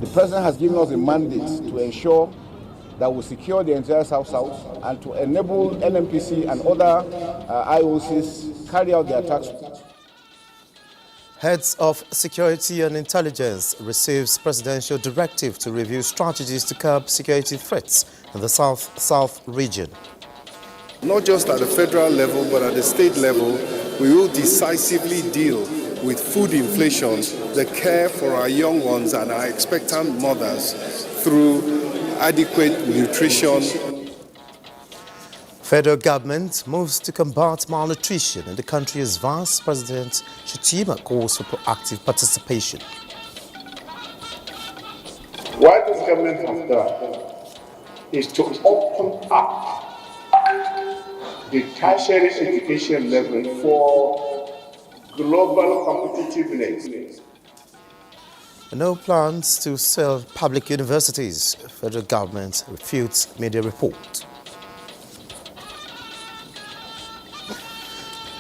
The president has given us a mandate to ensure that we secure the entire South-South and to enable NMPC and other IOCs carry out their tasks. Heads of Security and Intelligence receives presidential directive to review strategies to curb security threats in the South region. Not just at the federal level, but at the state level, we will decisively deal with food inflation, the care for our young ones and our expectant mothers through adequate nutrition. Federal government moves to combat malnutrition in the country as Vice President Shettima calls for proactive participation. What this government has done is to open up the tertiary education level for global competitiveness. No plans to sell public universities. Federal government refutes media report.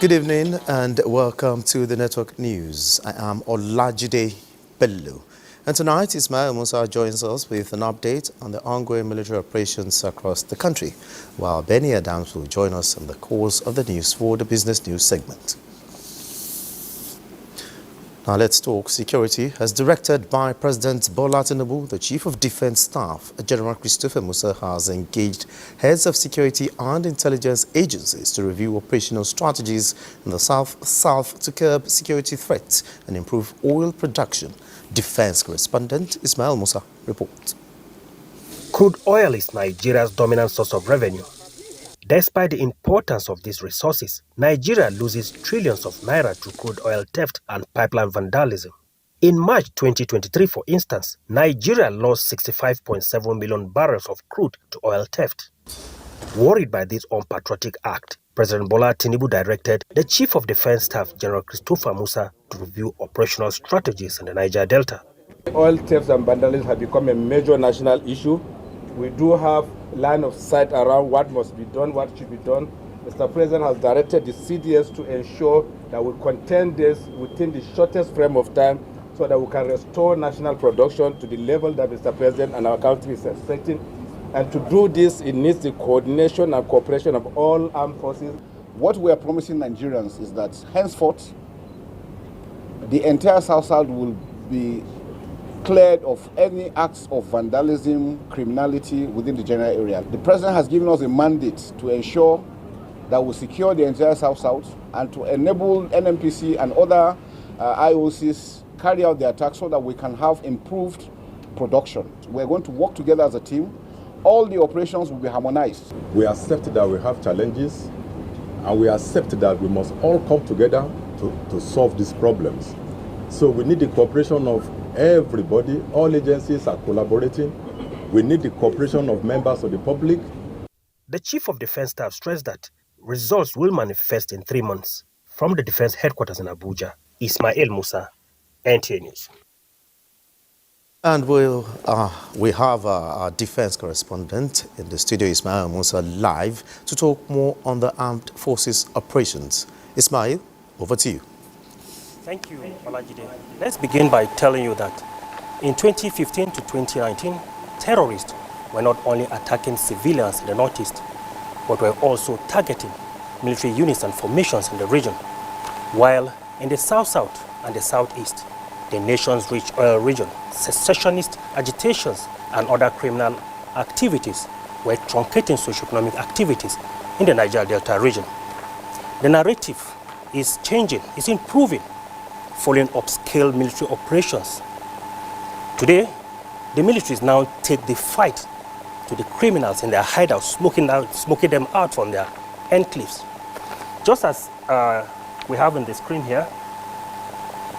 Good evening and welcome to the Network News. I am Olajide Bello. And tonight, Ismail Musa joins us with an update on the ongoing military operations across the country, while Benny Adams will join us in the course of the news for the business news segment. Now let's talk security. As directed by President Bola Tinubu, the Chief of Defense Staff, General Christopher Musa, has engaged heads of security and intelligence agencies to review operational strategies in the South to curb security threats and improve oil production. Defense correspondent Ismail Musa reports. Crude oil is Nigeria's dominant source of revenue. Despite the importance of these resources, Nigeria loses trillions of naira to crude oil theft and pipeline vandalism. In March 2023, for instance, Nigeria lost 65.7 million barrels of crude to oil theft. Worried by this unpatriotic act, President Bola Tinubu directed the Chief of Defense Staff, General Christopher Musa, to review operational strategies in the Niger Delta. Oil thefts and vandalism have become a major national issue. We do have line of sight around what must be done, what should be done. Mr. President has directed the CDS to ensure that we contain this within the shortest frame of time so that we can restore national production to the level that Mr. President and our country is expecting. And to do this, it needs the coordination and cooperation of all armed forces. What we are promising Nigerians is that henceforth, the entire South-South will be cleared of any acts of vandalism, criminality within the general area. The President has given us a mandate to ensure that we secure the entire South-South and to enable NMPC and other IOCs carry out their tasks so that we can have improved production. We're going to work together as a team. All the operations will be harmonized. We accept that we have challenges and we accept that we must all come together to solve these problems. So we need the cooperation of everybody. All agencies are collaborating. We need the cooperation of members of the public. The Chief of Defense Staff stressed that results will manifest in 3 months. From the Defense Headquarters in Abuja, Ismail Musa, NTA News. And we have our defense correspondent in the studio, Ismail Musa, live to talk more on the armed forces operations. Ismail, over to you. Thank you, Olajide. Let's begin by telling you that in 2015 to 2019, terrorists were not only attacking civilians in the northeast, but were also targeting military units and formations in the region. While in the south-south and the southeast, the nation's rich oil region, secessionist agitations and other criminal activities were truncating socioeconomic activities in the Niger Delta region. The narrative is changing, is improving, following upscale military operations. Today, the militaries now take the fight to the criminals in their hideouts, smoking them out from their enclaves. Just as we have on the screen here,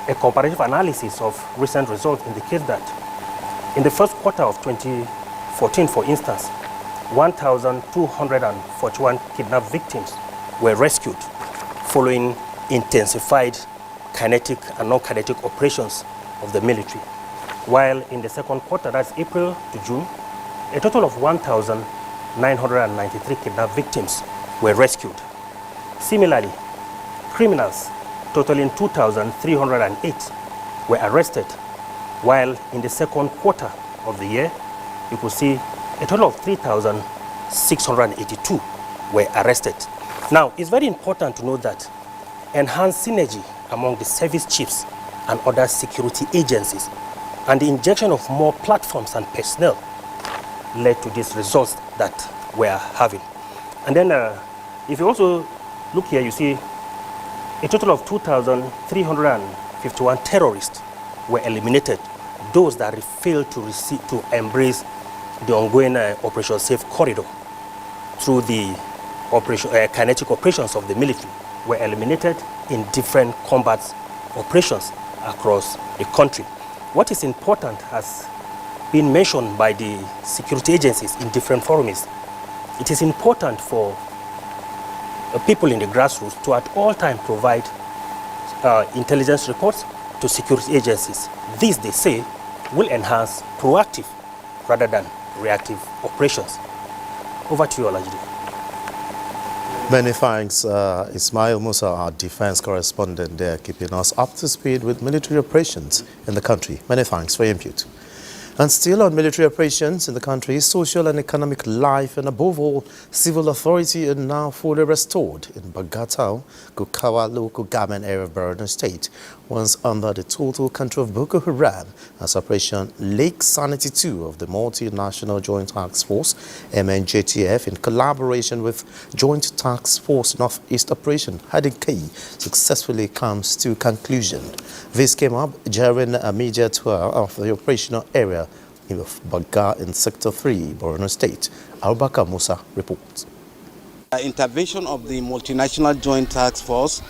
a comparative analysis of recent results indicates that in the first quarter of 2014, for instance, 1,241 kidnapped victims were rescued following intensified kinetic and non-kinetic operations of the military. While in the second quarter, that's April to June, a total of 1,993 kidnapped victims were rescued. Similarly, criminals totaling 2,308 were arrested while in the second quarter of the year, you could see a total of 3,682 were arrested. Now, it's very important to note that enhanced synergy among the service chiefs and other security agencies and the injection of more platforms and personnel led to these results that we are having. And then if you also look here, you see a total of 2,351 terrorists were eliminated, those that failed to embrace the ongoing Operation Safe Corridor through the kinetic operations of the military were eliminated in different combat operations across the country. What is important has been mentioned by the security agencies in different forums. It is important for people in the grassroots to at all times provide intelligence reports to security agencies. This, they say, will enhance proactive rather than reactive operations. Over to you, Olajide. Many thanks, Ismail Musa, our defense correspondent there, keeping us up to speed with military operations in the country. Many thanks for your input. And still on military operations in the country, social and economic life and above all, civil authority are now fully restored in Bagatao, Kukawa local government area of Borno State, once under the total control of Boko Haram, as Operation Lake Sanity 2 of the Multinational Joint Task Force, MNJTF, in collaboration with Joint Task Force Northeast Operation Hadinkai, successfully comes to conclusion. This came up during a media tour of the operational area of Baga in Sector 3, Borno State. Abubakar Musa reports. Intervention of the Multinational Joint Task Force,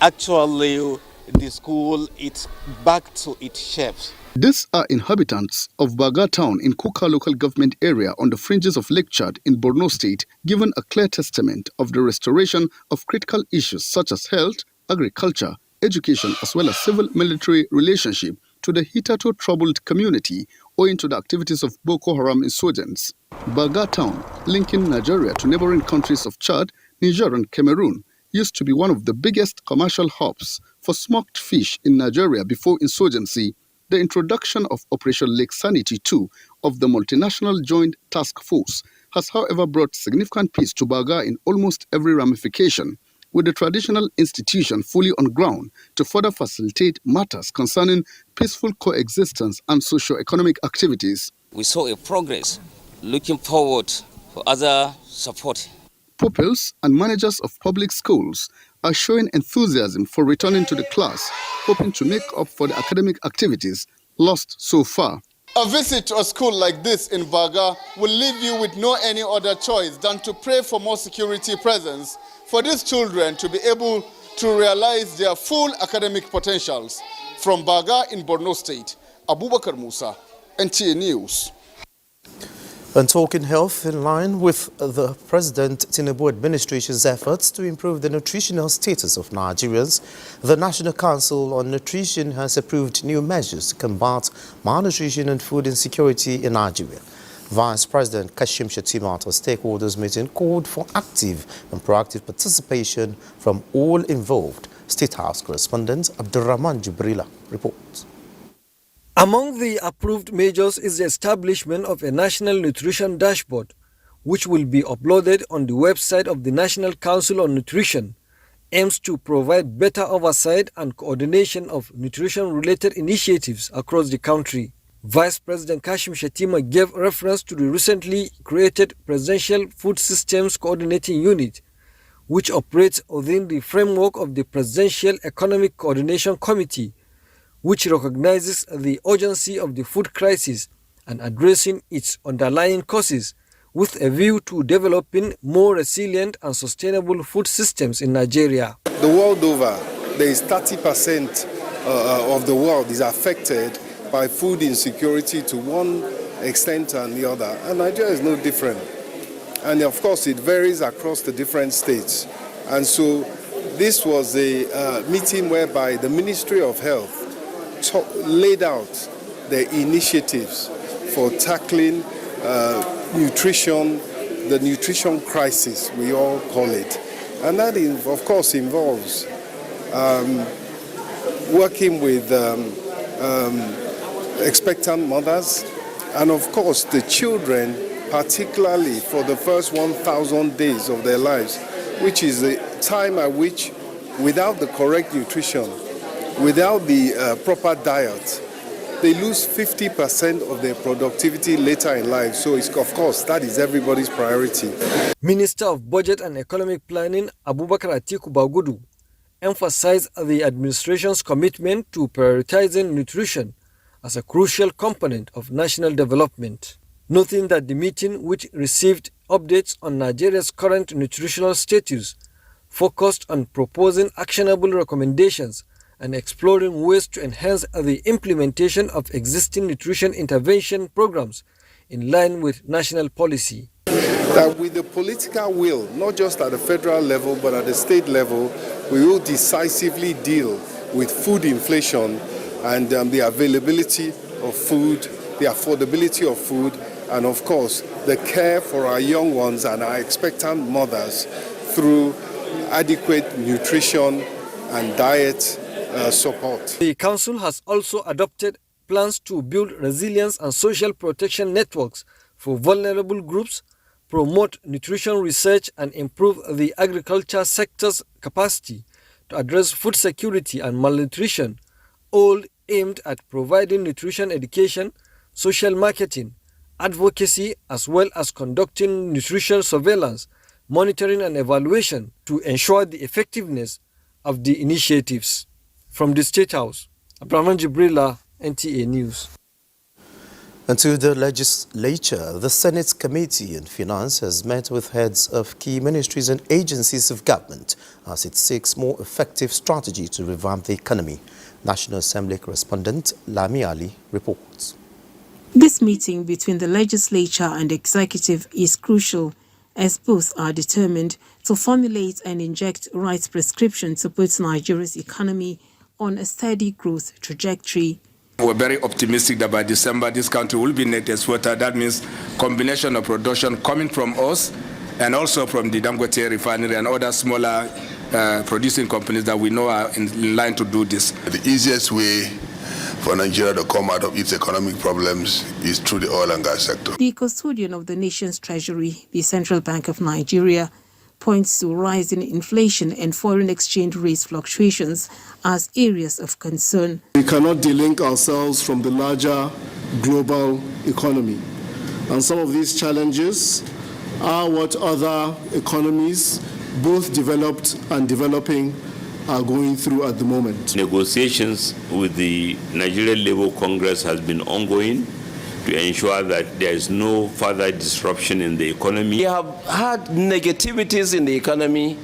actually the school, it's back to its shapes. These are inhabitants of Baga town in Kuka local government area on the fringes of Lake Chad in Borno State, given a clear testament of the restoration of critical issues such as health, agriculture, education, as well as civil-military relationship to the hitherto troubled community owing to the activities of Boko Haram insurgents. Baga town, linking Nigeria to neighboring countries of Chad, Niger and Cameroon, used to be one of the biggest commercial hubs for smoked fish in Nigeria before insurgency. The introduction of Operation Lake Sanity 2 of the Multinational Joint Task Force has, however, brought significant peace to Baga in almost every ramification, with the traditional institution fully on ground to further facilitate matters concerning peaceful coexistence and socio-economic activities. We saw a progress, looking forward for other support. Pupils and managers of public schools are showing enthusiasm for returning to the class, hoping to make up for the academic activities lost so far. A visit to a school like this in Baga will leave you with no any other choice than to pray for more security presence for these children to be able to realize their full academic potentials. From Baga in Borno State, Abubakar Musa, NTA News. And talking health, in line with the President Tinubu administration's efforts to improve the nutritional status of Nigerians, the National Council on Nutrition has approved new measures to combat malnutrition and food insecurity in Nigeria. Vice President Kashim Shettima at a stakeholders meeting called for active and proactive participation from all involved. State House correspondent Abdurrahman Jubrila reports. Among the approved measures is the establishment of a national nutrition dashboard, which will be uploaded on the website of the National Council on Nutrition, aims to provide better oversight and coordination of nutrition-related initiatives across the country. Vice President Kashim Shettima gave reference to the recently created Presidential Food Systems Coordinating Unit, which operates within the framework of the Presidential Economic Coordination Committee, which recognizes the urgency of the food crisis and addressing its underlying causes with a view to developing more resilient and sustainable food systems in Nigeria. The world over, there is 30% of the world is affected by food insecurity to one extent and the other, and Nigeria is no different. And of course, it varies across the different states. And so this was a meeting whereby the Ministry of Health laid out the initiatives for tackling nutrition, the nutrition crisis, we all call it. And that, of course, involves working with expectant mothers, and of course the children, particularly for the first 1,000 days of their lives, which is the time at which, without the correct nutrition, without the proper diet, they lose 50% of their productivity later in life. So, of course, that is everybody's priority. Minister of Budget and Economic Planning, Abubakar Atiku Bagudu, emphasized the administration's commitment to prioritizing nutrition as a crucial component of national development, noting that the meeting, which received updates on Nigeria's current nutritional status, focused on proposing actionable recommendations and exploring ways to enhance the implementation of existing nutrition intervention programs in line with national policy. That with the political will, not just at the federal level, but at the state level, we will decisively deal with food inflation and the availability of food, the affordability of food, and of course, the care for our young ones and our expectant mothers through adequate nutrition and diet support. The Council has also adopted plans to build resilience and social protection networks for vulnerable groups, promote nutrition research, and improve the agriculture sector's capacity to address food security and malnutrition, all aimed at providing nutrition education, social marketing, advocacy, as well as conducting nutrition surveillance, monitoring and evaluation to ensure the effectiveness of the initiatives. From the State House, Abraham Jibrila, NTA News. And to the legislature, the Senate Committee on Finance has met with heads of key ministries and agencies of government as it seeks more effective strategy to revamp the economy. National Assembly correspondent Lami Ali reports. This meeting between the legislature and executive is crucial, as both are determined to formulate and inject right prescription to put Nigeria's economy on a steady growth trajectory. We're very optimistic that by December this country will be net exporter. That means combination of production coming from us and also from the Dangote refinery and other smaller producing companies that we know are in line to do this. The easiest way for Nigeria to come out of its economic problems is through the oil and gas sector. The custodian of the nation's treasury, the Central Bank of Nigeria, points to rising inflation and foreign exchange rate fluctuations as areas of concern. We cannot delink ourselves from the larger global economy. And some of these challenges are what other economies, both developed and developing, are going through at the moment. Negotiations with the Nigerian Labour Congress has been ongoing to ensure that there is no further disruption in the economy. We have had negativities in the economy,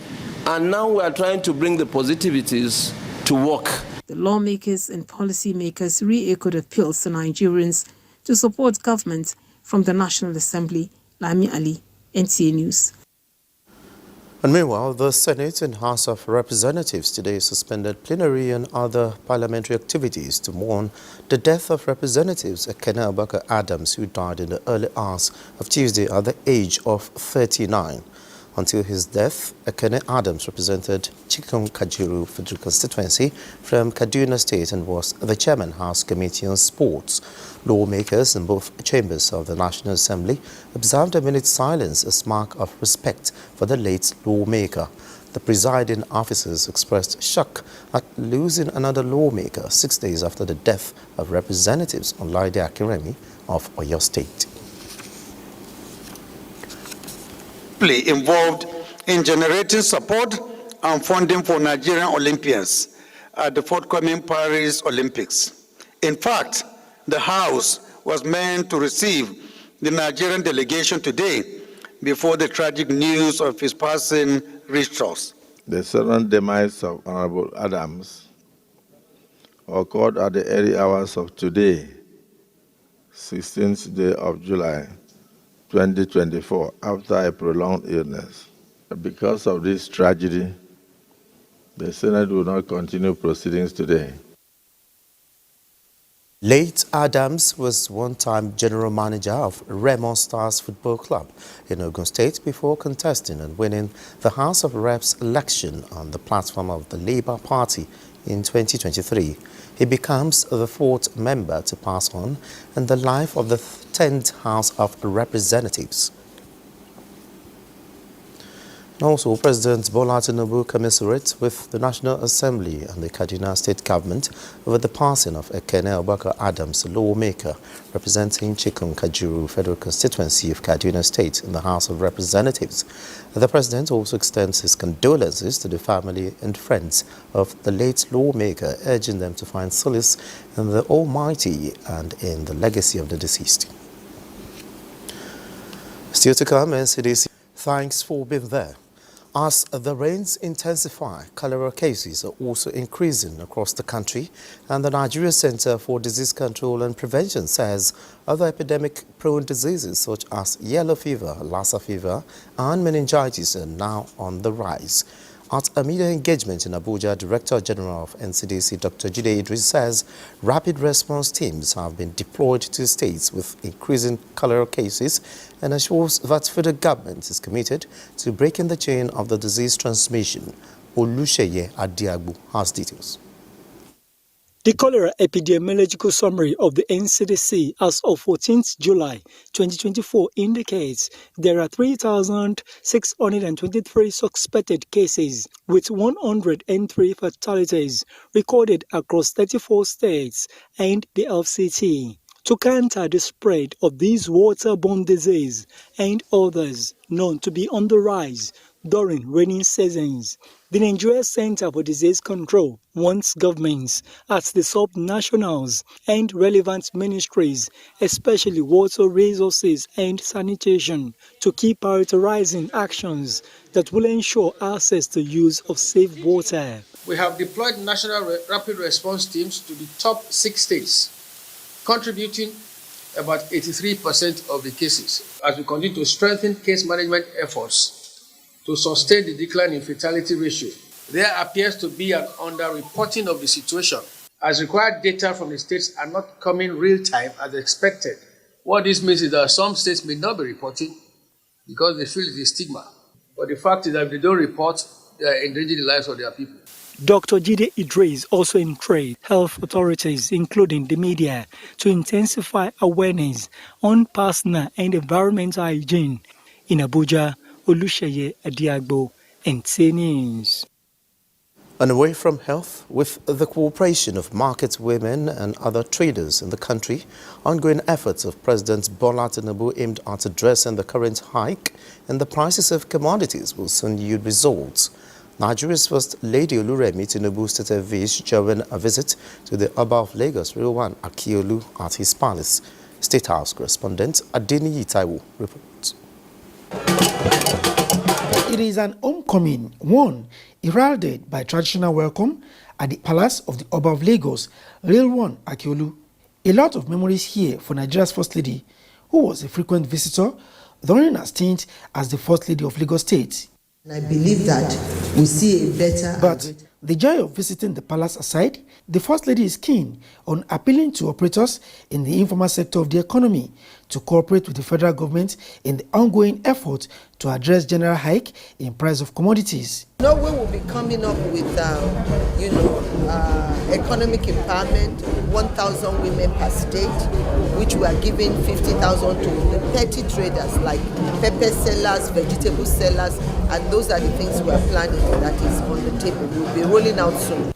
and now we are trying to bring the positivities to work. The lawmakers and policymakers re-echoed appeals to Nigerians to support government from the National Assembly. Lami Ali, NTA News. And meanwhile, the Senate and House of Representatives today suspended plenary and other parliamentary activities to mourn the death of Representatives Ekene Abubakar Adams, who died in the early hours of Tuesday at the age of 39. Until his death, Ekene Adams represented Chikom Kajiru Federal Constituency from Kaduna State and was the Chairman House Committee on Sports. Lawmakers in both chambers of the National Assembly observed a minute's silence as mark of respect for the late lawmaker. The presiding officers expressed shock at losing another lawmaker 6 days after the death of Representatives Olaide Akinremi of Oyo State. Involved in generating support and funding for Nigerian Olympians at the forthcoming Paris Olympics. In fact, the House was meant to receive the Nigerian delegation today before the tragic news of his passing reached us. The sudden demise of Honorable Adams occurred at the early hours of today, 16th day of July, 2024, after a prolonged illness. Because of this tragedy, the Senate will not continue proceedings today. Late Adams was one-time general manager of Remo Stars Football Club in Ogun State before contesting and winning the House of Reps election on the platform of the Labour Party in 2023. He becomes the fourth member to pass on in the life of the 10th House of Representatives. Also, President Bola Tinubu commiserates with the National Assembly and the Kaduna State Government over the passing of Ekene Obaka Adams, lawmaker representing Chikun Kajuru Federal Constituency of Kaduna State in the House of Representatives. The President also extends his condolences to the family and friends of the late lawmaker, urging them to find solace in the Almighty and in the legacy of the deceased. Still to come, NCDC, thanks for being there. As the rains intensify, cholera cases are also increasing across the country, and the Nigerian Center for Disease Control and Prevention says other epidemic-prone diseases such as yellow fever, Lassa fever, and meningitis are now on the rise. At a media engagement in Abuja, Director General of NCDC Dr. Jide Idris says rapid response teams have been deployed to states with increasing cholera cases and assures that federal government is committed to breaking the chain of the disease transmission. Olusheye Adiagbo has details. The cholera epidemiological summary of the NCDC as of 14th July 2024 indicates there are 3,623 suspected cases with 103 fatalities recorded across 34 states and the FCT. To counter the spread of these waterborne disease and others known to be on the rise during rainy seasons, the Nigerian Center for Disease Control wants governments at the sub-nationals and relevant ministries, especially water resources and sanitation, to keep prioritizing actions that will ensure access to use of safe water. We have deployed national rapid response teams to the top 6 states, contributing about 83% of the cases, as we continue to strengthen case management efforts to sustain the decline in fatality ratio. There appears to be an underreporting of the situation, as required data from the states are not coming real time as expected. What this means is that some states may not be reporting because they feel it's a stigma. But the fact is that if they don't report, they are endangering the lives of their people. Dr. Jide Idris also encouraged health authorities, including the media, to intensify awareness on personal and environmental hygiene. In Abuja, Olusheye Adiagbo, NTA News. And away from health, with the cooperation of market women and other traders in the country, ongoing efforts of President Bola Tinubu aimed at addressing the current hike in the prices of commodities will soon yield results. Nigeria's First Lady Oluremi Tinubu stated this during a visit to the Oba of Lagos, Rilwan Akiolu, at his palace. State House correspondent Adeniyi Taiwo reports. It is an homecoming, one heralded by traditional welcome at the palace of the Oba of Lagos, Rilwan Akiolu. A lot of memories here for Nigeria's First Lady, who was a frequent visitor during her stint as the First Lady of Lagos State. I believe that we see a better... But the joy of visiting the palace aside, the First Lady is keen on appealing to operators in the informal sector of the economy to cooperate with the federal government in the ongoing effort to address general hike in price of commodities. No way will be coming up with, economic empowerment, 1,000 women per state, which we are giving 50,000 to the petty traders like pepper sellers, vegetable sellers, and those are the things we are planning that is on the table. We'll be rolling out soon.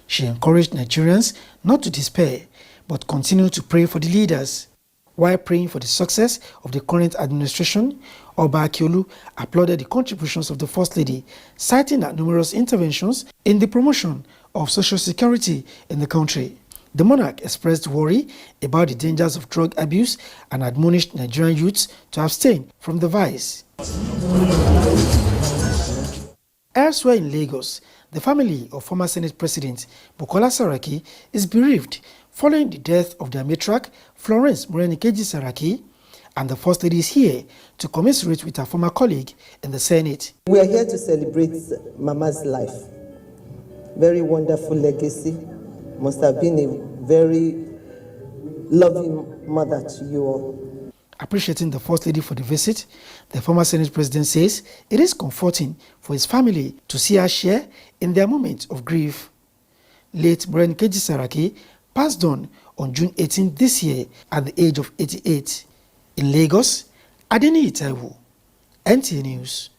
She encouraged Nigerians not to despair, but continue to pray for the leaders. While praying for the success of the current administration, Oba Akiolu applauded the contributions of the First Lady, citing her numerous interventions in the promotion of social security in the country. The monarch expressed worry about the dangers of drug abuse and admonished Nigerian youths to abstain from the vice. Elsewhere in Lagos, the family of former Senate President Bukola Saraki is bereaved following the death of their matriarch Florence Morenikeji Saraki, and the First Lady is here to commiserate with her former colleague in the Senate. We are here to celebrate Mama's life. Very wonderful legacy. Must have been a very loving mother to you all. Appreciating the First Lady for the visit, the former Senate President says it is comforting for his family to see her share in their moment of grief. Late Brian Keji Saraki passed on June 18 this year at the age of 88. In Lagos, Adeni Itaiwu, NTA News.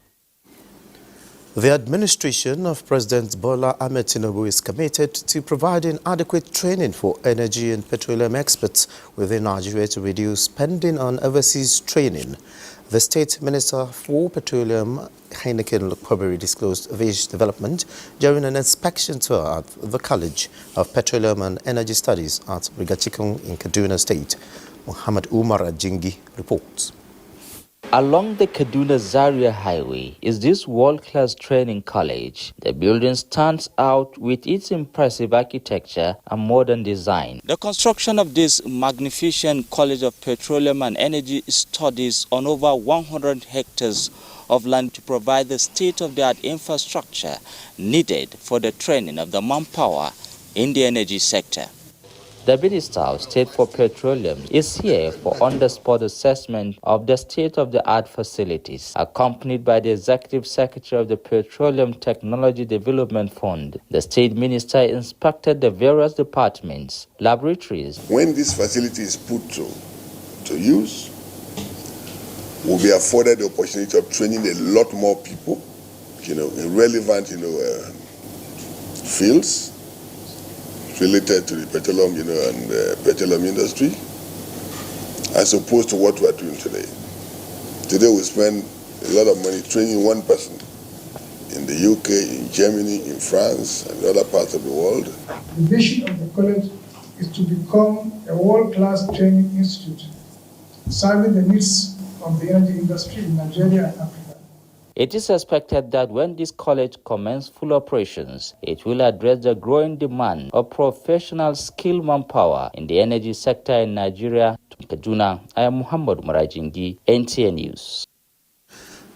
The administration of President Bola Ahmed Tinubu is committed to providing adequate training for energy and petroleum experts within Nigeria to reduce spending on overseas training. The State Minister for Petroleum, Heineken Kwaberi, disclosed this development during an inspection tour at the College of Petroleum and Energy Studies at Rigachikun in Kaduna State. Muhammad Umar Ajingi reports. Along the Kaduna-Zaria Highway is this world-class training college. The building stands out with its impressive architecture and modern design. The construction of this magnificent College of Petroleum and Energy Studies on over 100 hectares of land to provide the state-of-the-art infrastructure needed for the training of the manpower in the energy sector. The Minister of State for Petroleum is here for on-the-spot assessment of the state-of-the-art facilities, accompanied by the Executive Secretary of the Petroleum Technology Development Fund. The State Minister inspected the various departments, laboratories. When this facility is put to use, we'll be afforded the opportunity of training a lot more people, in relevant, fields related to the petroleum, and petroleum industry, as opposed to what we are doing today. Today we spend a lot of money training one person in the UK, in Germany, in France, and other parts of the world. The vision of the college is to become a world-class training institute, serving the needs of the energy industry in Nigeria and Africa. It is expected that when this college commences full operations, it will address the growing demand of professional skilled manpower in the energy sector in Nigeria. To Kaduna, I am Muhammad Marajingi, NTA News.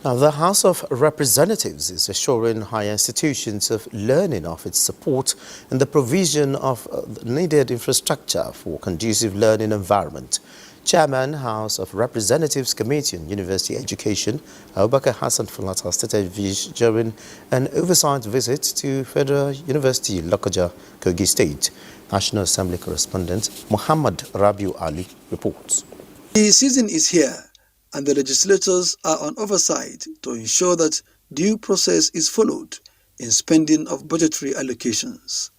Now, the House of Representatives is assuring higher institutions of learning of its support in the provision of needed infrastructure for conducive learning environment. Chairman, House of Representatives Committee on University Education, Abubakar Hassan Fulata, stated this during an oversight visit to Federal University, Lokoja, Kogi State. National Assembly correspondent Muhammad Rabiu Ali reports. The season is here, and the legislators are on oversight to ensure that due process is followed in spending of budgetary allocations.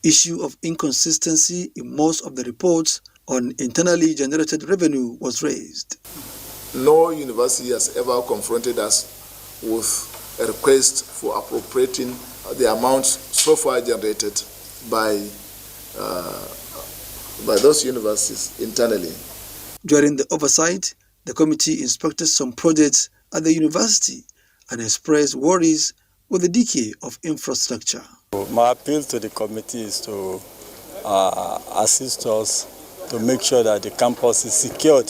Issue of inconsistency in most of the reports on internally generated revenue was raised. No university has ever confronted us with a request for appropriating the amounts so far generated by those universities internally. During the oversight, the committee inspected some projects at the university and expressed worries with the decay of infrastructure. My appeal to the committee is to assist us to make sure that the campus is secured.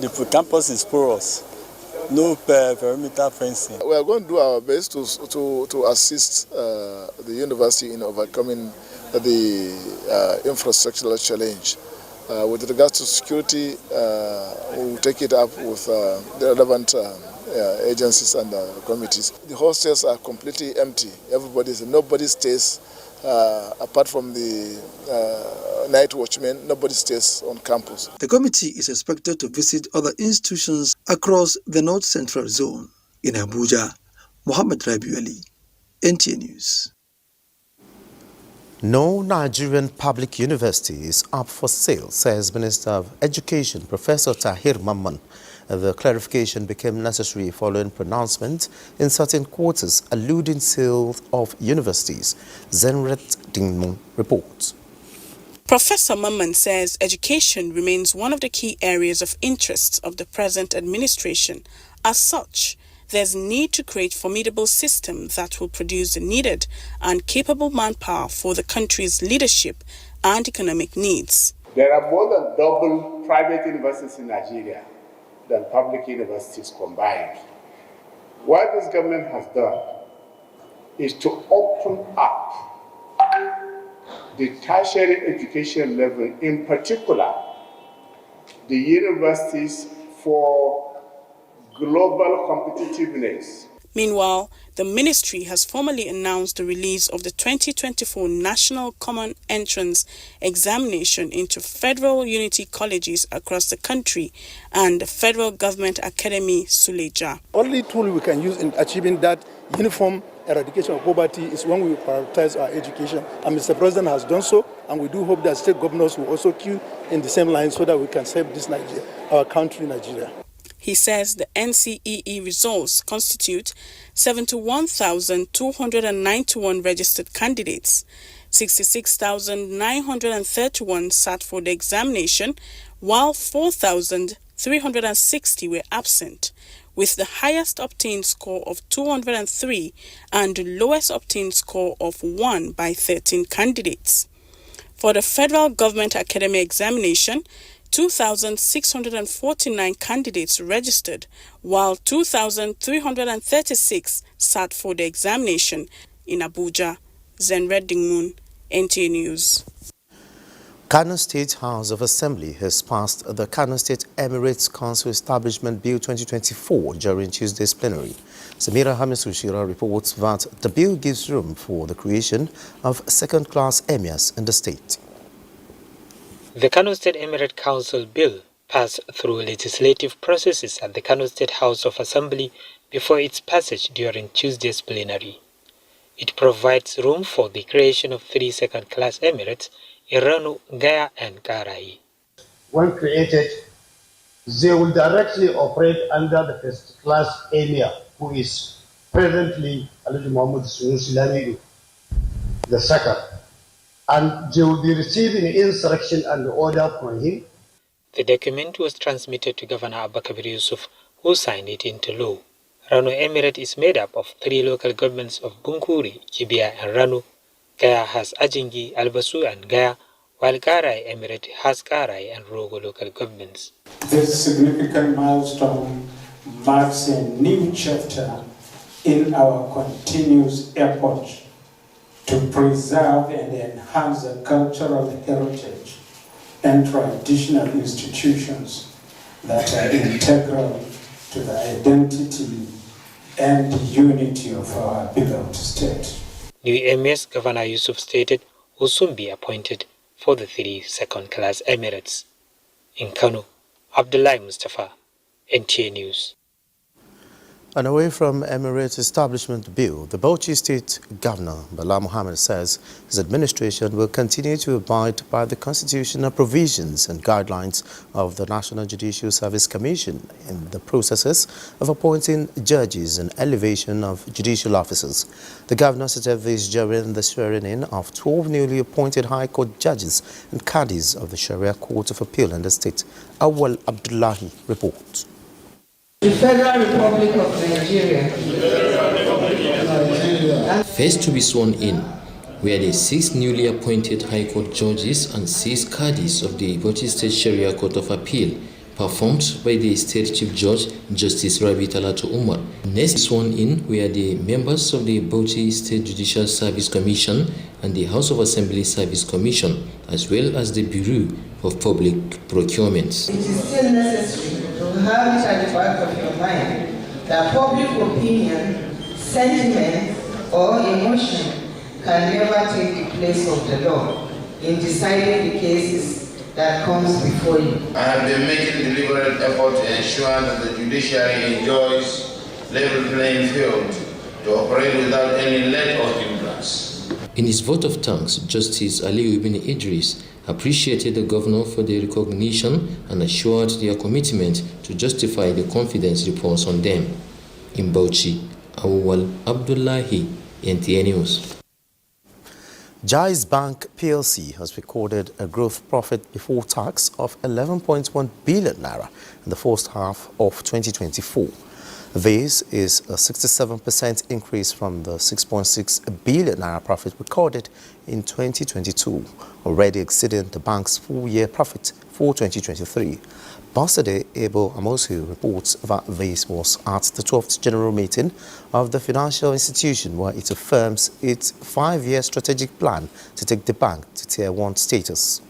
The campus is porous, no perimeter fencing. We are going to do our best to assist the university in overcoming the infrastructural challenge. With regards to security, we will take it up with the relevant agencies and committees. The hostels are completely empty. Nobody stays, apart from the night watchmen, nobody stays on campus. The committee is expected to visit other institutions across the North Central Zone. In Abuja, Muhammad Rabiu Ali, NTA News. No Nigerian public university is up for sale, says Minister of Education, Professor Tahir Mamman. The clarification became necessary following pronouncements in certain quarters alluding sale of universities. Zenret Dingmu reports. Professor Mamman says education remains one of the key areas of interest of the present administration. As such, there's need to create a formidable system that will produce the needed and capable manpower for the country's leadership and economic needs. There are more than double private universities in Nigeria than public universities combined. What this government has done is to open up the tertiary education level, in particular, the universities for global competitiveness. Meanwhile, the ministry has formally announced the release of the 2024 National Common Entrance Examination into federal unity colleges across the country and the Federal Government Academy, Suleja. Only tool we can use in achieving that uniform eradication of poverty is when we prioritize our education. And Mr. President has done so, and we do hope that state governors will also queue in the same line so that we can save this Nigeria, our country, Nigeria. He says the NCEE results constitute 71,291 registered candidates, 66,931 sat for the examination, while 4,360 were absent, with the highest obtained score of 203 and the lowest obtained score of 1 by 13 candidates. For the Federal Government Academy examination, 2,649 candidates registered, while 2,336 sat for the examination. In Abuja, Zenred Dingmun, NTA News. Kano State House of Assembly has passed the Kano State Emirates Council Establishment Bill 2024 during Tuesday's plenary. Samira Hamisushira reports that the bill gives room for the creation of second-class emirs in the state. The Kano State Emirate Council Bill passed through legislative processes at the Kano State House of Assembly before its passage during Tuesday's plenary. It provides room for the creation of 3 second-class emirates in Rano, Gaya and Karai. When created, they will directly operate under the first-class emir, who is presently Alhaji Muhammad Sunusi Lamido II, and they will be receiving instruction and order from him. The document was transmitted to Governor Abakabir Yusuf, who signed it into law. Rano Emirate is made up of 3 local governments of Bunkuri, Kibia and Rano. Gaya has Ajingi, Albasu and Gaya, while Karai Emirate has Karai and Rogo local governments. This significant milestone marks a new chapter in our continuous effort to preserve and enhance the cultural heritage and traditional institutions that are integral to the identity and unity of our beloved state. New emirs, Governor Yusuf stated, will soon be appointed for the 3 second-class emirates. In Kano, Abdullahi Mustafa, NTA News. And away from Emirate Establishment Bill, the Bauchi State Governor, Bala Mohammed, says his administration will continue to abide by the constitutional provisions and guidelines of the National Judicial Service Commission in the processes of appointing judges and elevation of judicial officers. The governor said this during the swearing-in of 12 newly appointed High Court judges and cadis of the Sharia Court of Appeal in the state. Awal Abdullahi reports. The Federal Republic of Nigeria. First to be sworn in were the 6 newly appointed High Court judges and 6 cadis of the Bauchi State Sharia Court of Appeal, performed by the State Chief Judge, Justice Rabi Talatu Umar. Next sworn in were the members of the Bauchi State Judicial Service Commission and the House of Assembly Service Commission, as well as the Bureau of Public Procurements. It is still necessary to have it at the back of your mind that public opinion, sentiment, or emotion can never take the place of the law in deciding the cases that comes before you. I have been making deliberate effort to ensure that the judiciary enjoys level playing field to operate without any let or hindrance. In his vote of thanks, Justice Ali Ibn Idris appreciated the governor for the recognition and assured their commitment to justify the confidence reposed on them. In Bauchi, Awal Abdullahi, NTA News. Jais Bank PLC has recorded a gross profit before tax of 11.1 billion naira in the first half of 2024. This is a 67% increase from the 6.6 billion naira profit recorded in 2022, already exceeding the bank's full-year profit for 2023. Basade Ebo Amosu reports that this was at the 12th General Meeting of the financial institution, where it affirms its 5-year strategic plan to take the bank to Tier 1 status.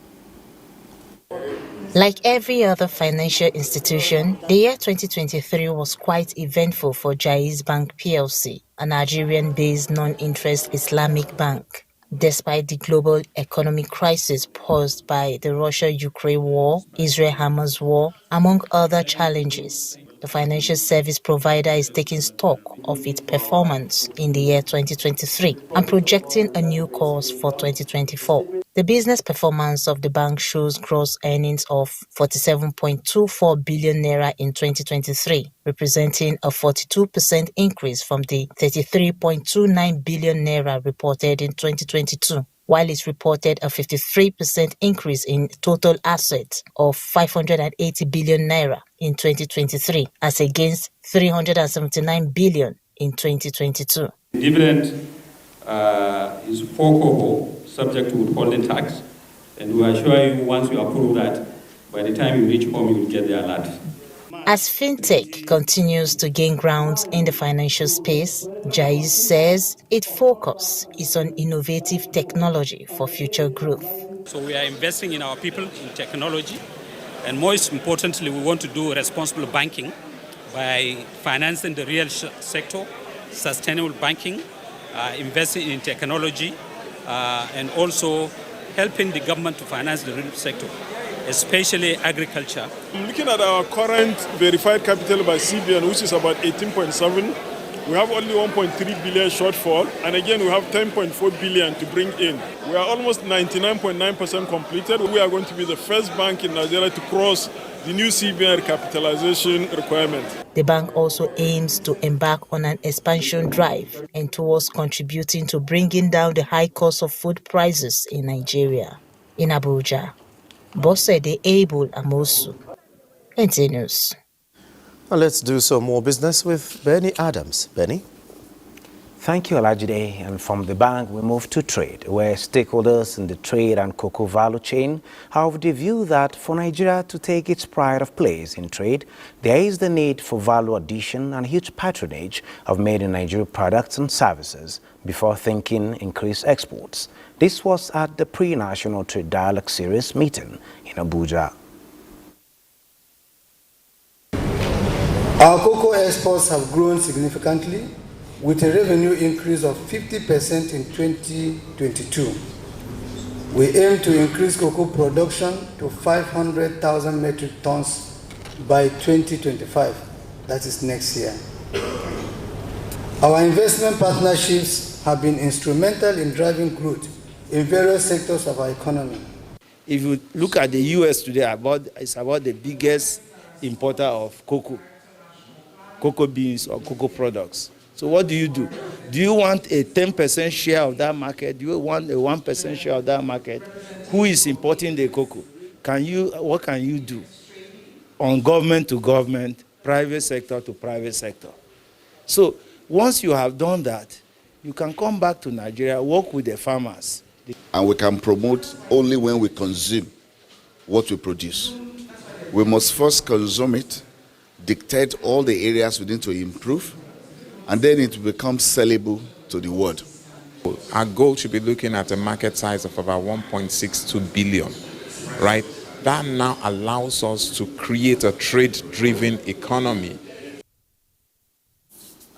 Like every other financial institution, the year 2023 was quite eventful for Jaiz Bank PLC, a Nigerian-based non-interest Islamic bank. Despite the global economic crisis posed by the Russia-Ukraine war, Israel-Hamas war, among other challenges, the financial service provider is taking stock of its performance in the year 2023 and projecting a new course for 2024. The business performance of the bank shows gross earnings of 47.24 billion naira in 2023, representing a 42% increase from the 33.29 billion naira reported in 2022, while it reported a 53% increase in total assets of 580 billion naira in 2023, as against 379 billion in 2022. Dividend is 4 kobo, subject to withholding tax, and we assure you once you approve that, by the time you reach home, you will get the alert. As fintech continues to gain ground in the financial space, Jaiz says its focus is on innovative technology for future growth. So we are investing in our people, in technology, and most importantly, we want to do responsible banking by financing the real sector, sustainable banking, investing in technology, and also helping the government to finance the real sector, especially agriculture. Looking at our current verified capital by CBN, which is about 18.7, we have only 1.3 billion shortfall, and again we have 10.4 billion to bring in. We are almost 99.9% completed. We are going to be the first bank in Nigeria to cross the new CBN capitalization requirement. The bank also aims to embark on an expansion drive and towards contributing to bringing down the high cost of food prices in Nigeria. In Abuja, Bosede Abel Amosu, NTA News. Now let's do some more business with Benny Adams. Benny? Thank you, Alajide. And from the bank, we move to trade, where stakeholders in the trade and cocoa value chain have the view that for Nigeria to take its pride of place in trade, there is the need for value addition and huge patronage of made-in-Nigeria products and services before thinking increased exports. This was at the pre-National Trade Dialogue Series meeting in Abuja. Our cocoa exports have grown significantly, with a revenue increase of 50% in 2022. We aim to increase cocoa production to 500,000 metric tons by 2025, that is next year. Our investment partnerships have been instrumental in driving growth in various sectors of our economy. If you look at the US today, it's about the biggest importer of cocoa beans or cocoa products. So what do? Do you want a 10% share of that market? Do you want a 1% share of that market? Who is importing the cocoa? What can you do on government to government, private sector to private sector? So once you have done that, you can come back to Nigeria, work with the farmers. And we can promote only when we consume what we produce. We must first consume it, dictate all the areas we need to improve, and then it becomes sellable to the world. Our goal should be looking at a market size of about 1.62 billion, right? That now allows us to create a trade-driven economy.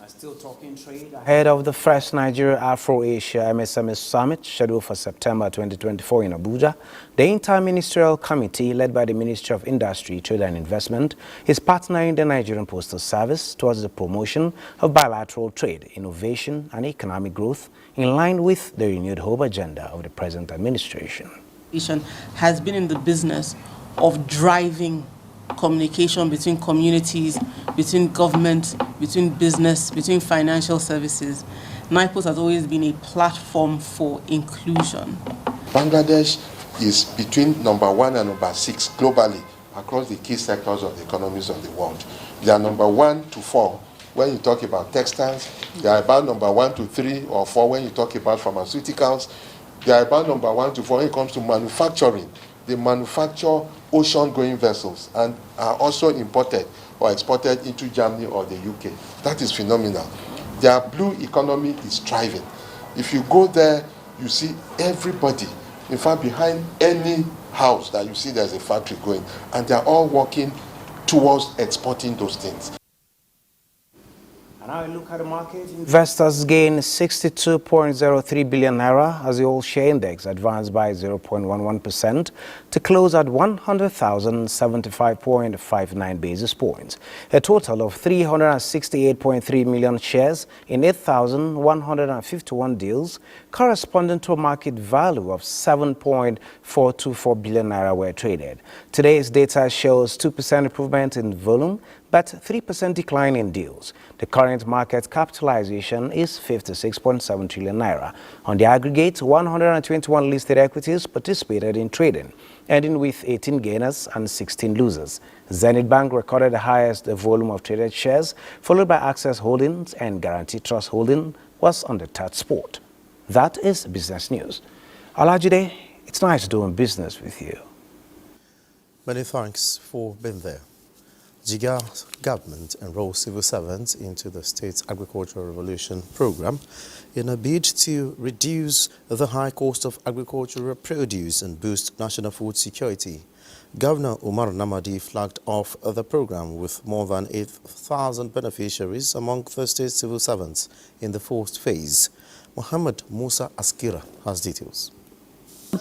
Still talking trade ahead of the first Nigeria Afro-Asia MSME Summit scheduled for September 2024 in Abuja. The Inter-Ministerial Committee, led by the Ministry of Industry, Trade and Investment, is partnering the Nigerian Postal Service towards the promotion of bilateral trade, innovation and economic growth in line with the renewed hope agenda of the present administration. Has been in the business of driving communication between communities, between government, between business, between financial services. NIPOS has always been a platform for inclusion. Bangladesh is between number 1 and number 6 globally across the key sectors of the economies of the world. They are number 1 to 4 when you talk about textiles. They are about number 1 to 3 or 4 when you talk about pharmaceuticals. They are about number 1 to 4 when it comes to manufacturing. They manufacture ocean-going vessels and are also imported or exported into Germany or the UK. That is phenomenal. Their blue economy is thriving. If you go there, you see everybody In fact, behind any house that you see there's a factory going, and they're all working towards exporting those things. And now we look at the market. Investors gained 62.03 billion naira as the all-share index advanced by 0.11% to close at 100,075.59 basis points. A total of 368.3 million shares in 8,151 deals, corresponding to a market value of 7.424 billion naira were traded. Today's data shows 2% improvement in volume, but 3% decline in deals. The current market capitalization is 56.7 trillion naira. On the aggregate, 121 listed equities participated in trading, ending with 18 gainers and 16 losers. Zenith Bank recorded the highest volume of traded shares, followed by Access Holdings, and Guarantee Trust Holding was on the third spot. That is business news. Alajide, it's nice doing business with you. Many thanks for being there. Jigar government enrolled civil servants into the state's agricultural revolution program in a bid to reduce the high cost of agricultural produce and boost national food security. Governor Umar Namadi flagged off the program with more than 8,000 beneficiaries among the state civil servants in the first phase. Muhammad Musa Askira has details.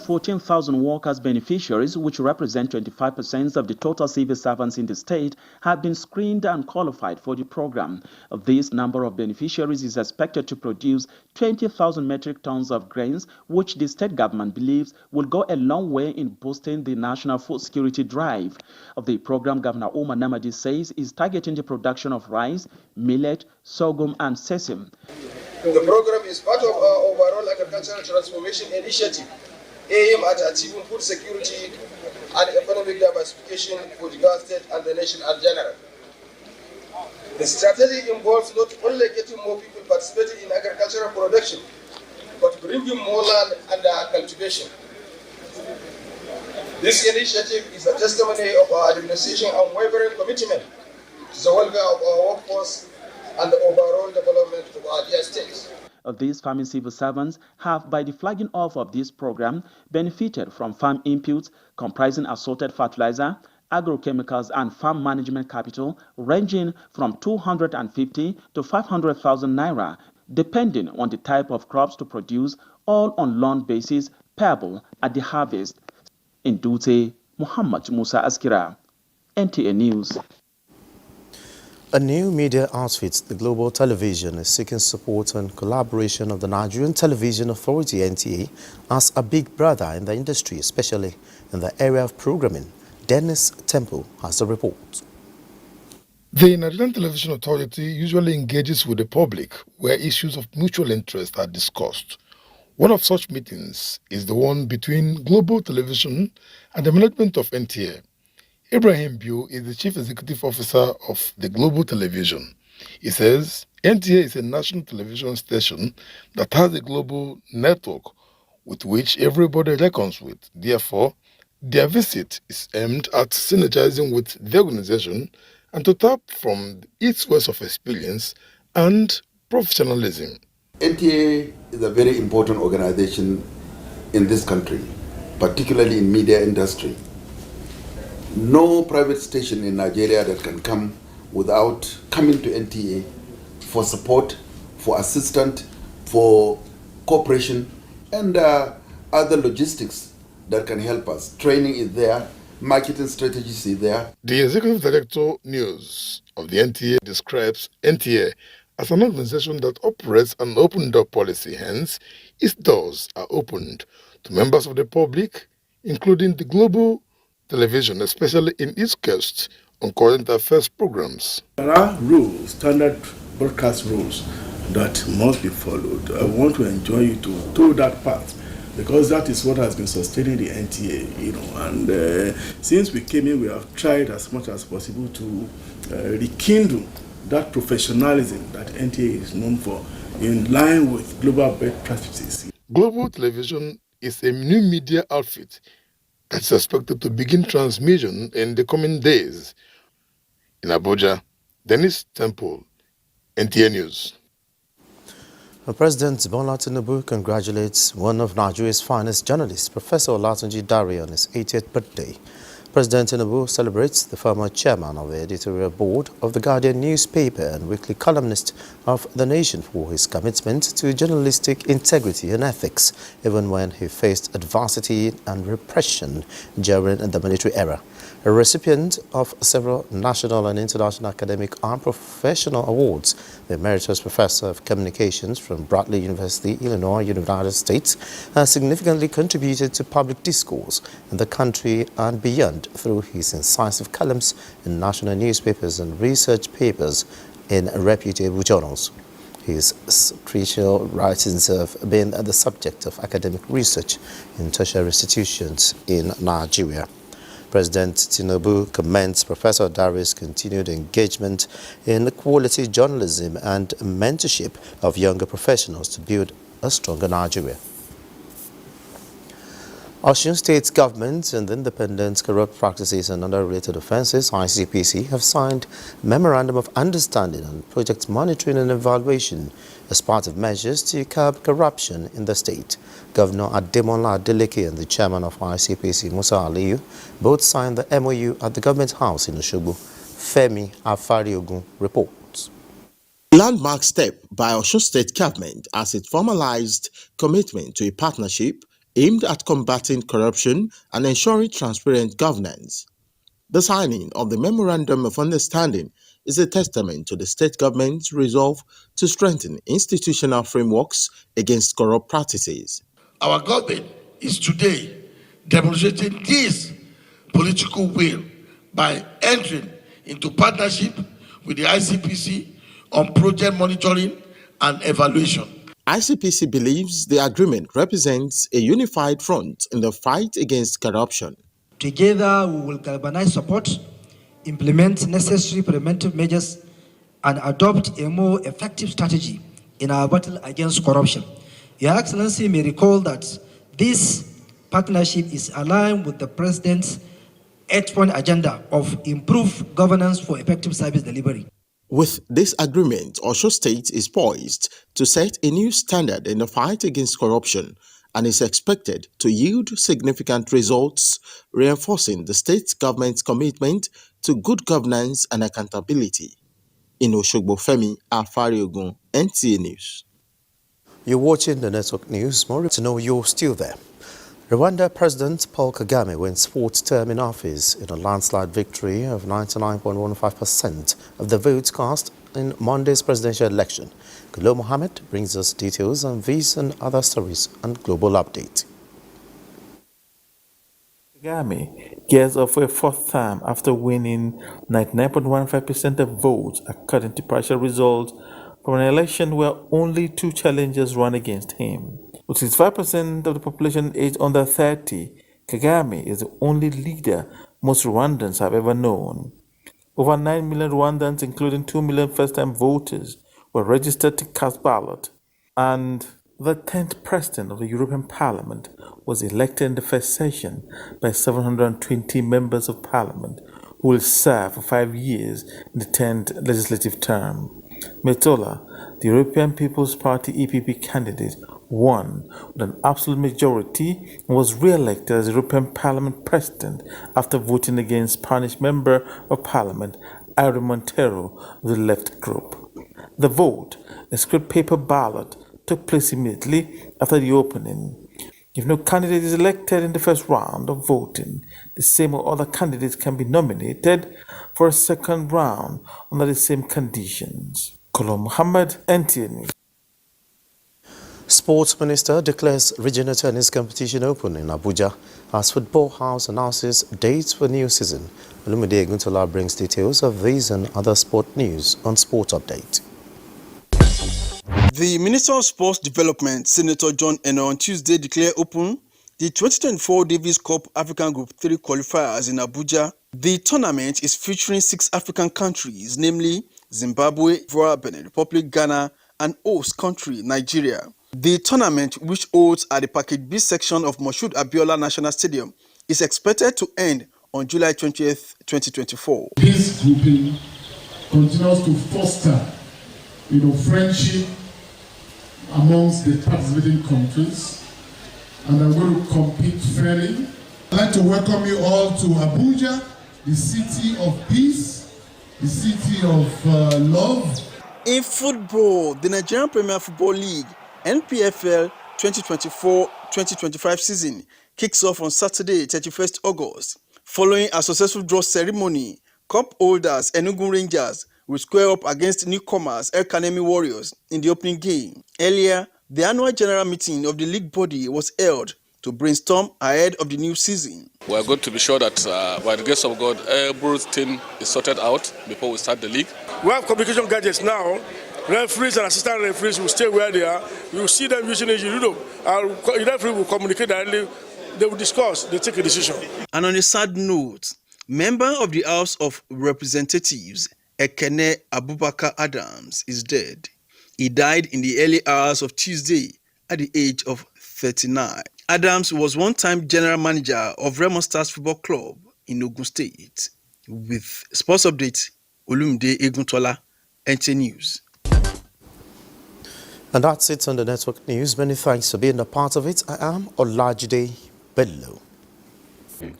14,000 workers beneficiaries, which represent 25% of the total civil servants in the state, have been screened and qualified for the program. This number of beneficiaries is expected to produce 20,000 metric tons of grains, which the state government believes will go a long way in boosting the national food security drive. Of the program, Governor Umar Namadi says is targeting the production of rice, millet, sorghum, and sesame. The program is part of our overall agricultural transformation initiative, aim at achieving food security and economic diversification for the Ghana state and the nation in general. The strategy involves not only getting more people participating in agricultural production, but bringing more land under cultivation. This initiative is a testimony of our administration unwavering commitment to the welfare of our workforce and the overall development of our dear state. These farming civil servants have, by the flagging off of this program, benefited from farm inputs comprising assorted fertilizer, agrochemicals, and farm management capital ranging from 250 to 500,000 naira, depending on the type of crops to produce, all on loan basis payable at the harvest. In Dute, Muhammad Musa Askira, NTA News. A new media outfit, the Global Television, is seeking support and collaboration of the Nigerian Television Authority, NTA, as a big brother in the industry, especially in the area of programming. Dennis Temple has a report. The Nigerian Television Authority usually engages with the public where issues of mutual interest are discussed. One of such meetings is the one between Global Television and the management of NTA. Ibrahim Biu is the Chief Executive Officer of the Global Television. He says NTA is a national television station that has a global network with which everybody reckons with. Therefore, their visit is aimed at synergizing with the organization and to tap from its wealth of experience and professionalism. NTA is a very important organization in this country, particularly in media industry. No private station in Nigeria that can come without coming to NTA for support, for assistance, for cooperation, and other logistics that can help us. Training is there, marketing strategies is there. The Executive Director News of the NTA describes NTA as an organization that operates an open-door policy. Hence, its doors are opened to members of the public, including the Global Television, especially in its case on current affairs programs. There are rules, standard broadcast rules that must be followed. I want to enjoin you to do that part because that is what has been sustaining the NTA, and since we came in, we have tried as much as possible to rekindle that professionalism that NTA is known for in line with global best practices. Global Television is a new media outfit that's expected to begin transmission in the coming days. In Abuja, Dennis Temple, NTA News. President Bola Tinubu congratulates one of Nigeria's finest journalists, Professor Olatunji Dare, on his 80th birthday. President Tinubu celebrates the former chairman of the editorial board of The Guardian newspaper and weekly columnist of The Nation for his commitment to journalistic integrity and ethics, even when he faced adversity and repression during the military era. A recipient of several national and international academic and professional awards, the Emeritus Professor of Communications from Bradley University, Illinois, United States, has significantly contributed to public discourse in the country and beyond through his incisive columns in national newspapers and research papers in reputable journals. His crucial writings have been the subject of academic research in tertiary institutions in Nigeria. President Tinubu commends Professor Dare's continued engagement in quality journalism and mentorship of younger professionals to build a stronger Nigeria. Osun State Government and the Independent Corrupt Practices and Other Related Offences (ICPC) have signed Memorandum of Understanding on project monitoring and evaluation as part of measures to curb corruption in the state. Governor Ademola Adeleke and the chairman of ICPC, Musa Aliyu, both signed the MOU at the Government House in Osogbo. Femi Afariogun reports. Landmark step by Osun State Government as it formalized commitment to a partnership aimed at combating corruption and ensuring transparent governance. The signing of the Memorandum of Understanding is a testament to the state government's resolve to strengthen institutional frameworks against corrupt practices. Our government is today demonstrating this political will by entering into partnership with the ICPC on project monitoring and evaluation. ICPC believes the agreement represents a unified front in the fight against corruption. Together, we will galvanize support, implement necessary preventive measures, and adopt a more effective strategy in our battle against corruption. Your Excellency may recall that this partnership is aligned with the President's 8-point agenda of improved governance for effective service delivery. With this agreement, Osun State is poised to set a new standard in the fight against corruption and is expected to yield significant results, reinforcing the state government's commitment to good governance and accountability. In Osogbo, Femi Afariogun, NTA News. You're watching the Network News. More to know you're still there. Rwanda President Paul Kagame wins fourth term in office in a landslide victory of 99.15% of the votes cast in Monday's presidential election. Kulo Mohammed brings us details on these and other stories and Global Update. Kagame gears up for a fourth term after winning 99.15% of votes according to partial results from an election where only two challengers ran against him. With 65% of the population aged under 30, Kagame is the only leader most Rwandans have ever known. Over 9 million Rwandans, including 2 million first-time voters, were registered to cast ballot. And the 10th president of the European Parliament was elected in the first session by 720 members of parliament who will serve for 5 years in the 10th legislative term. Metola, the European People's Party EPP candidate, won with an absolute majority and was re-elected as European Parliament President after voting against Spanish Member of Parliament Irene Montero of the left group. The vote, a script paper ballot, took place immediately after the opening. If no candidate is elected in the first round of voting, the same or other candidates can be nominated for a second round under the same conditions. Kulo Muhammad, NTA News. Sports Minister declares regional tennis competition open in Abuja as Football House announces dates for new season. Olumide Eguntola brings details of these and other sport news on Sport Update. The Minister of Sports Development, Senator John Eno, on Tuesday declared open the 2024 Davis Cup African Group 3 qualifiers in Abuja. The tournament is featuring 6 African countries, namely Zimbabwe, Benin Republic, Ghana, and host country Nigeria. The tournament, which holds at the Package B section of Moshood Abiola National Stadium, is expected to end on July 20th, 2024. This grouping continues to foster, friendship amongst the participating countries, and I'm going to compete fairly. I'd like to welcome you all to Abuja, the city of peace, the city of love. In football, the Nigerian Premier Football League (NPFL) 2024-2025 season kicks off on Saturday, 31st August. Following a successful draw ceremony, cup holders Enugu Rangers will square up against newcomers El Kanemi Warriors in the opening game. Earlier, the annual general meeting of the league body was held to brainstorm ahead of the new season. We are going to be sure that by the grace of God, everything is sorted out before we start the league. We have communication gadgets now. Referees and assistant referees will stay where they are. You will see them using it. The referee will communicate directly. They will discuss. They take a decision. And on a sad note, member of the House of Representatives, Ekene Abubakar Adams, is dead. He died in the early hours of Tuesday at the age of 39. Adams was one-time general manager of Remo Stars Football Club in Ogun State. With sports update, Olumide Eguntola, NTA News. And that's it on the network news. Many thanks for being a part of it. I am Olajide Bello.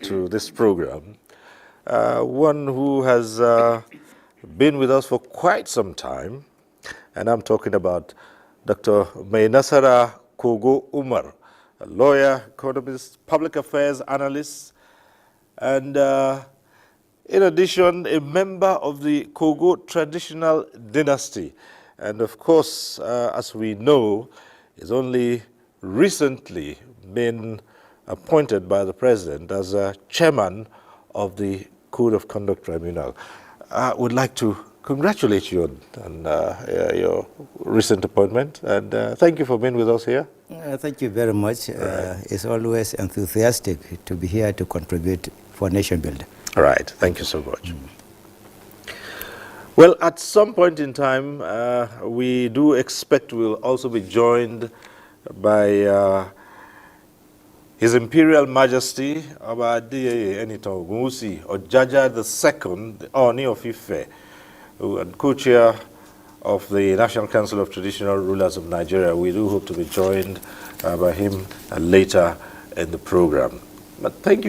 To this program, one who has been with us for quite some time, and I'm talking about Dr. Mainasara Kogo Umar, a lawyer, economist, public affairs analyst, and in addition, a member of the Kogo traditional dynasty. And of course, as we know, is only recently been appointed by the president as chairman of the Code of Conduct Tribunal. I would like to congratulate you on your recent appointment, and thank you for being with us here. Thank you very much. It's always enthusiastic to be here to contribute for nation building. All right, thank you so much. Well, at some point in time, we do expect we'll also be joined by His Imperial Majesty Abadiye Enitan Ogunwusi Ojaja II, the Oni of Ife, and co-chair of the National Council of Traditional Rulers of Nigeria. We do hope to be joined by him later in the program. But thank you.